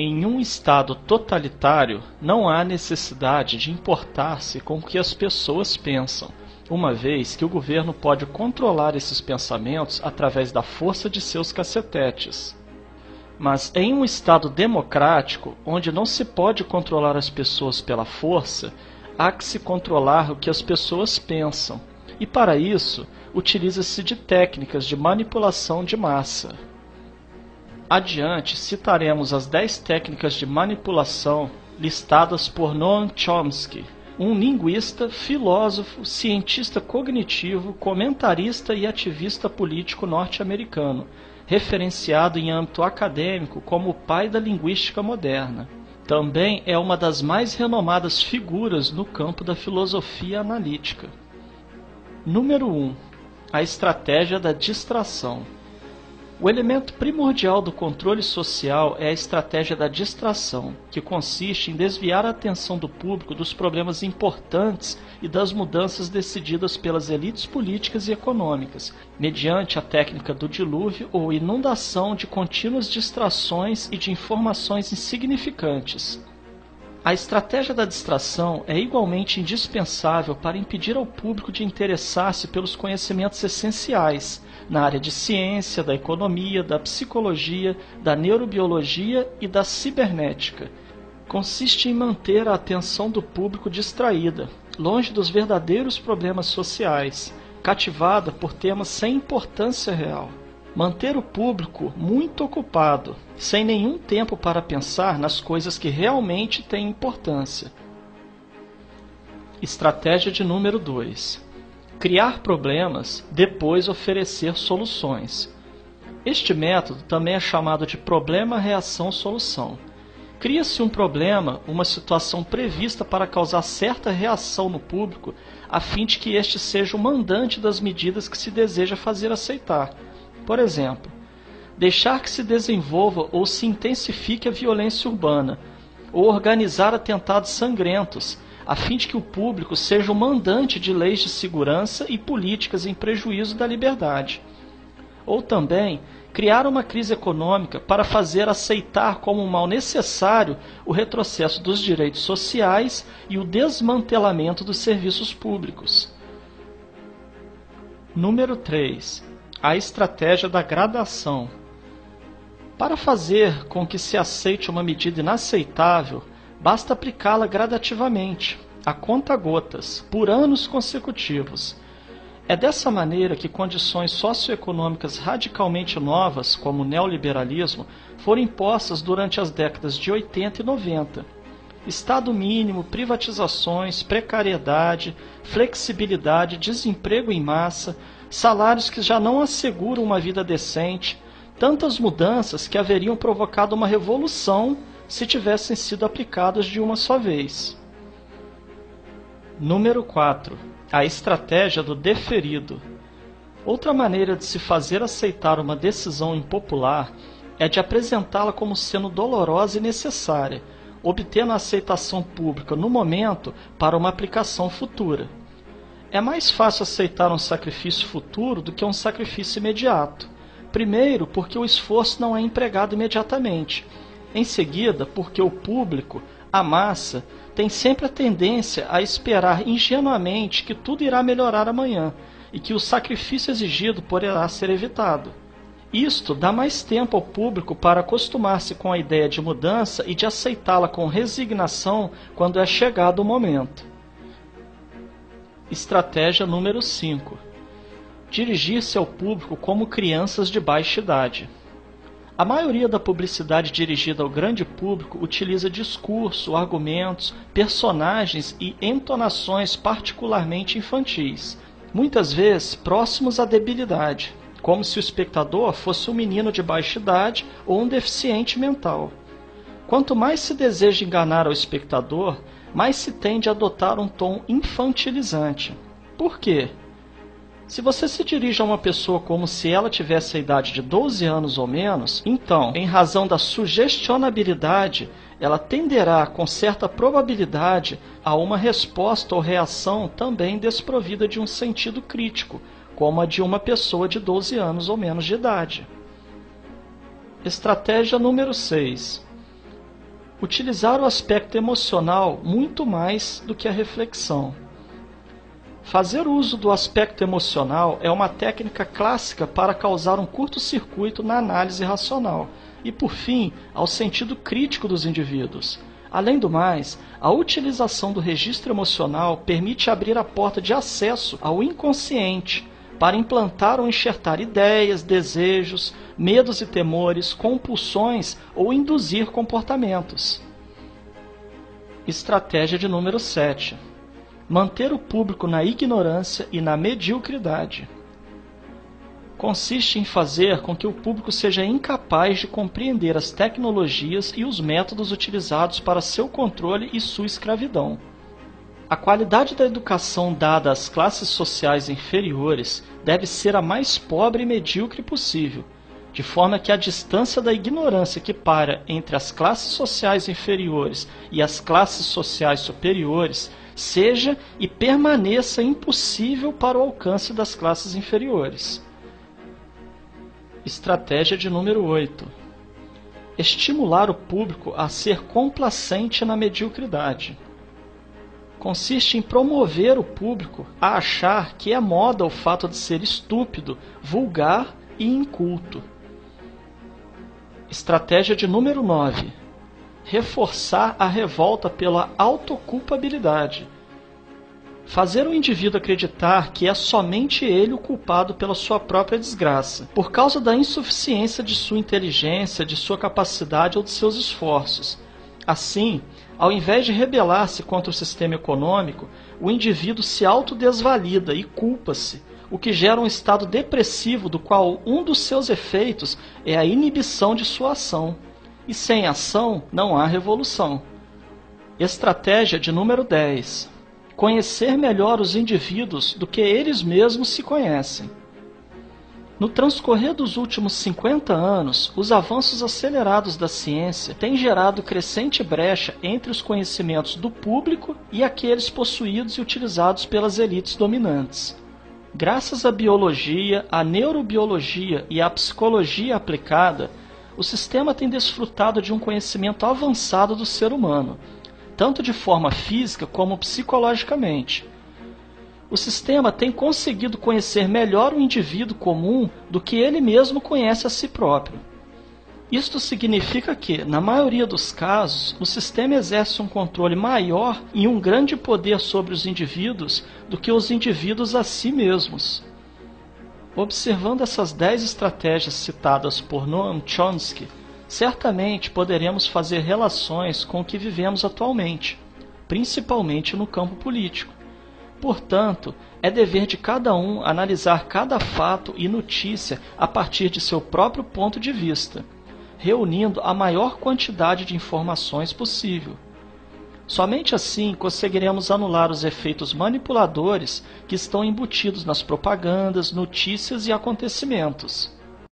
Em um estado totalitário, não há necessidade de importar-se com o que as pessoas pensam, uma vez que o governo pode controlar esses pensamentos através da força de seus cacetetes. Mas em um estado democrático, onde não se pode controlar as pessoas pela força, há que se controlar o que as pessoas pensam, e para isso, utiliza-se de técnicas de manipulação de massa. Adiante, citaremos as 10 técnicas de manipulação listadas por Noam Chomsky, um linguista, filósofo, cientista cognitivo, comentarista e ativista político norte-americano, referenciado em âmbito acadêmico como o pai da linguística moderna. Também é uma das mais renomadas figuras no campo da filosofia analítica. Número 1. A estratégia da distração. O elemento primordial do controle social é a estratégia da distração, que consiste em desviar a atenção do público dos problemas importantes e das mudanças decididas pelas elites políticas e econômicas, mediante a técnica do dilúvio ou inundação de contínuas distrações e de informações insignificantes. A estratégia da distração é igualmente indispensável para impedir ao público de interessar-se pelos conhecimentos essenciais na área de ciência, da economia, da psicologia, da neurobiologia e da cibernética. Consiste em manter a atenção do público distraída, longe dos verdadeiros problemas sociais, cativada por temas sem importância real. Manter o público muito ocupado, sem nenhum tempo para pensar nas coisas que realmente têm importância. Estratégia de número 2. Criar problemas, depois oferecer soluções. Este método também é chamado de problema-reação-solução. Cria-se um problema, uma situação prevista para causar certa reação no público, a fim de que este seja o mandante das medidas que se deseja fazer aceitar. Por exemplo, deixar que se desenvolva ou se intensifique a violência urbana, ou organizar atentados sangrentos, a fim de que o público seja o mandante de leis de segurança e políticas em prejuízo da liberdade. Ou também, criar uma crise econômica para fazer aceitar como um mal necessário o retrocesso dos direitos sociais e o desmantelamento dos serviços públicos. Número 3. A estratégia da gradação. Para fazer com que se aceite uma medida inaceitável, basta aplicá-la gradativamente, a conta-gotas, por anos consecutivos. É dessa maneira que condições socioeconômicas radicalmente novas, como o neoliberalismo, foram impostas durante as décadas de 80 e 90. Estado mínimo, privatizações, precariedade, flexibilidade, desemprego em massa, salários que já não asseguram uma vida decente, tantas mudanças que haveriam provocado uma revolução se tivessem sido aplicadas de uma só vez. Número 4. A estratégia do deferido. Outra maneira de se fazer aceitar uma decisão impopular é de apresentá-la como sendo dolorosa e necessária, obtendo a aceitação pública no momento para uma aplicação futura. É mais fácil aceitar um sacrifício futuro do que um sacrifício imediato. Primeiro, porque o esforço não é empregado imediatamente. Em seguida, porque o público, a massa, tem sempre a tendência a esperar ingenuamente que tudo irá melhorar amanhã e que o sacrifício exigido poderá ser evitado. Isto dá mais tempo ao público para acostumar-se com a ideia de mudança e de aceitá-la com resignação quando é chegado o momento. Estratégia número 5. Dirigir-se ao público como crianças de baixa idade. A maioria da publicidade dirigida ao grande público utiliza discurso, argumentos, personagens e entonações particularmente infantis, muitas vezes próximos à debilidade, como se o espectador fosse um menino de baixa idade ou um deficiente mental. Quanto mais se deseja enganar ao espectador, mais se tende a adotar um tom infantilizante. Por quê? Se você se dirige a uma pessoa como se ela tivesse a idade de 12 anos ou menos, então, em razão da sugestionabilidade, ela tenderá, com certa probabilidade, a uma resposta ou reação também desprovida de um sentido crítico, como a de uma pessoa de 12 anos ou menos de idade. Estratégia número 6. Utilizar o aspecto emocional muito mais do que a reflexão. Fazer uso do aspecto emocional é uma técnica clássica para causar um curto-circuito na análise racional e, por fim, ao sentido crítico dos indivíduos. Além do mais, a utilização do registro emocional permite abrir a porta de acesso ao inconsciente para implantar ou enxertar ideias, desejos, medos e temores, compulsões ou induzir comportamentos. Estratégia de número 7. Manter o público na ignorância e na mediocridade. Consiste em fazer com que o público seja incapaz de compreender as tecnologias e os métodos utilizados para seu controle e sua escravidão. A qualidade da educação dada às classes sociais inferiores deve ser a mais pobre e medíocre possível, de forma que a distância da ignorância que para entre as classes sociais inferiores e as classes sociais superiores seja e permaneça impossível para o alcance das classes inferiores. Estratégia de número 8. Estimular o público a ser complacente na mediocridade. Consiste em promover o público a achar que é moda o fato de ser estúpido, vulgar e inculto. Estratégia de número 9. Reforçar a revolta pela autoculpabilidade. Fazer o indivíduo acreditar que é somente ele o culpado pela sua própria desgraça, por causa da insuficiência de sua inteligência, de sua capacidade ou de seus esforços. Assim, ao invés de rebelar-se contra o sistema econômico, o indivíduo se autodesvalida e culpa-se, o que gera um estado depressivo do qual um dos seus efeitos é a inibição de sua ação. E sem ação não há revolução. Estratégia de número 10. Conhecer melhor os indivíduos do que eles mesmos se conhecem. No transcorrer dos últimos 50 anos, os avanços acelerados da ciência têm gerado crescente brecha entre os conhecimentos do público e aqueles possuídos e utilizados pelas elites dominantes. Graças à biologia, à neurobiologia e à psicologia aplicada, o sistema tem desfrutado de um conhecimento avançado do ser humano, tanto de forma física como psicologicamente. O sistema tem conseguido conhecer melhor o indivíduo comum do que ele mesmo conhece a si próprio. Isto significa que, na maioria dos casos, o sistema exerce um controle maior e um grande poder sobre os indivíduos do que os indivíduos a si mesmos. Observando essas 10 estratégias citadas por Noam Chomsky, certamente poderemos fazer relações com o que vivemos atualmente, principalmente no campo político. Portanto, é dever de cada um analisar cada fato e notícia a partir de seu próprio ponto de vista, reunindo a maior quantidade de informações possível. Somente assim conseguiremos anular os efeitos manipuladores que estão embutidos nas propagandas, notícias e acontecimentos.